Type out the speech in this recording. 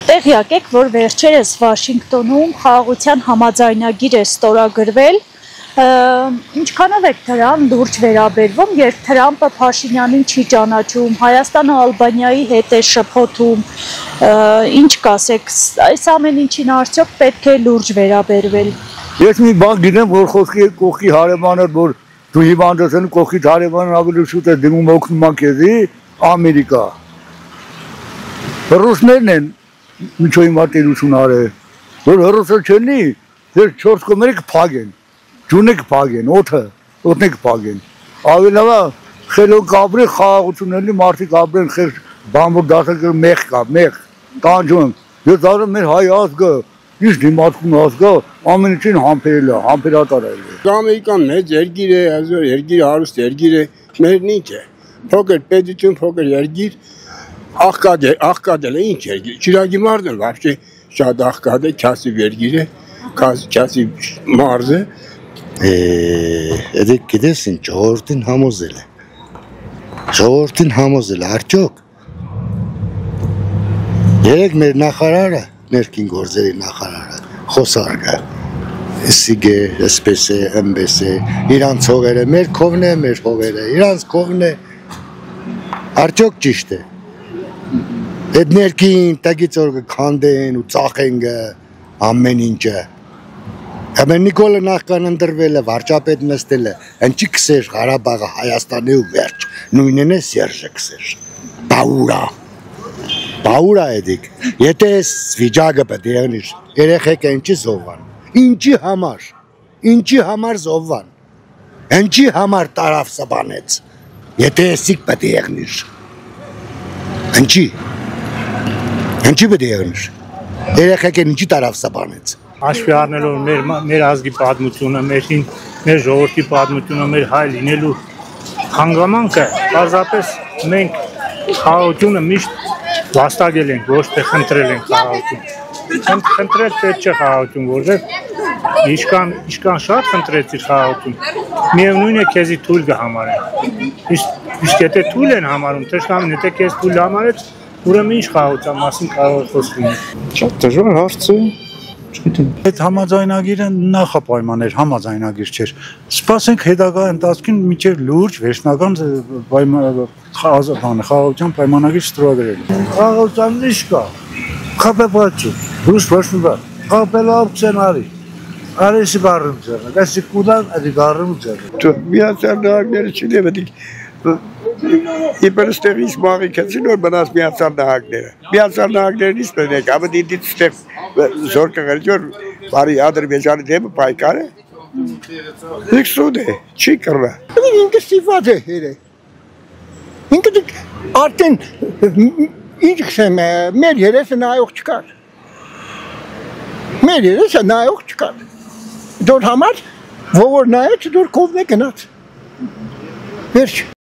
Տեղյակ եք, որ վերջերս Վաշինգտոնում խաղաղության համաձայնագիր է ստորագրվել, ինչքանով եք դրան լուրջ վերաբերվում, երբ Թրամփը Փաշինյանին չի ճանաչում, Հայաստանը Ալբանիայի հետ է շփոթում, ինչ կասեք, այս ամեն ինչին արդյոք պետք է լուրջ վերաբերվել։ Ես մի բան գիտեմ, որ խոսքի կողքի հարևանը, որ դու հիվանդ ես, կողքի հարևանն ավելի շուտ է դիմում օգնում քեզի, Ամերիկա։ Ռուսներն են միջոյի մարտիրություն արել, որ հրոսը չնի, դեր 4 կոմերը կփագեն, ջունը կփագեն, օդը կփագեն։ Ավելավա խելոք ապրի խաղաղությունների մարդիկ ապրեն խեր բամբուր դասակը մեղ կա, մեղ, տանջում։ Ես ասում մեր հայ ազգը, ինչ դիմացկուն ազգը, ամեն ինչին համբերատար է։ Ամերիկան մեծ երկիր է, այսօր երկիր հարուստ երկիր է, մերն ինչ է։ Փոքր պետություն, փոքր երկիր, աղկադել է ինչ երկիր, Չիրագի մարդ էլ վաբշե շատ աղկադ է, չասիվ երկիր է, չասիվ մարզ է։ Էդեք գիտես ինչ, ժողովրդին համոզել է, արդյոք։ Երեք մեր նախարարը, ներքին գործերի նախարարը, խոսարգը, սիգ է, ասպես է, ըմպես է, իրանց հողերը, մեր կովն է, մեր հողերը, իրանց կովն է, արդյոք ճիշտ է։ Այդ ներքին տագից որ կքանդեն ու ծախեն ամեն ինչը։ Ամեն Նիկոլը նախքան ընտրվել է, վարչապետ նստել է, ընչի կսեր Ղարաբաղը Հայաստանի ու վերջ, նույնն է Սերժը կսեր։ Բաուրա էդիկ, եթե այս վիճակը պետք է եղնիր, երեխեքը ինչի զովվան, ինչի համար զովվան, ինչի համար տարավ սպանեց, եթե էսիկ պետք է եղնիր, Ինչի պետք է եղնիր, երեխեք են ինչի տարավ սպանեց։ Հաշվի առնելով մեր ազգի պատմությունը, մեր ժողովրդի պատմությունը, մեր հայ լինելու հանգամանքը, պարզապես մենք խաղաղությունը միշտ վաստակել ենք, ոչ թե խնդրել ենք խաղաղություն։ Խնդրել պետք չէ խաղաղություն, որովհետև ինչքան շատ խնդրեցիր խաղաղություն, միևնույն է քեզի թույլ կհամարեն։ Իսկ եթե թույլ են համարում, թշնամին եթե քեզ թույլ համարեց, ուրեմն ինչ խաղաղության մասին կարող է խոսքը։ Շատ դժվար հարց է։ Այդ համաձայնագիրը նախապայման էր, համաձայնագիր չէր։ Սպասենք հետագա ընթացքին մինչև լուրջ վերջնական խաղաղության պայմանագիր ստորագրել։ Խաղաղության ինչ կա։ Խապեպաչի, ռուս պաշտպան, խապելավ սցենարի։ Արեսի գարում ձեռը, դասի կուդան ադի գարում ձեռը։ Միացյալ նահանգները չդեպի Իբրս տեղից մաղի կեցին, որ բնաս միացյալ նահանգները։ Միացյալ նահանգներն իսկ բնեք, ամը դիտից ստեղ զոր կղել, որ բարի Ադրբեջանի դեպը պայկար է։ Իք սուդ է, չի կրվա։ Ինքը ստիվադ է հեր է։ Ինքը արդեն, ինչ կսեմ, մեր երեսը նայող չկար։ Մեր երեսը նայող չկար։ Դոր համար, որ նայեց, դոր կովն է գնաց։ Վերջ։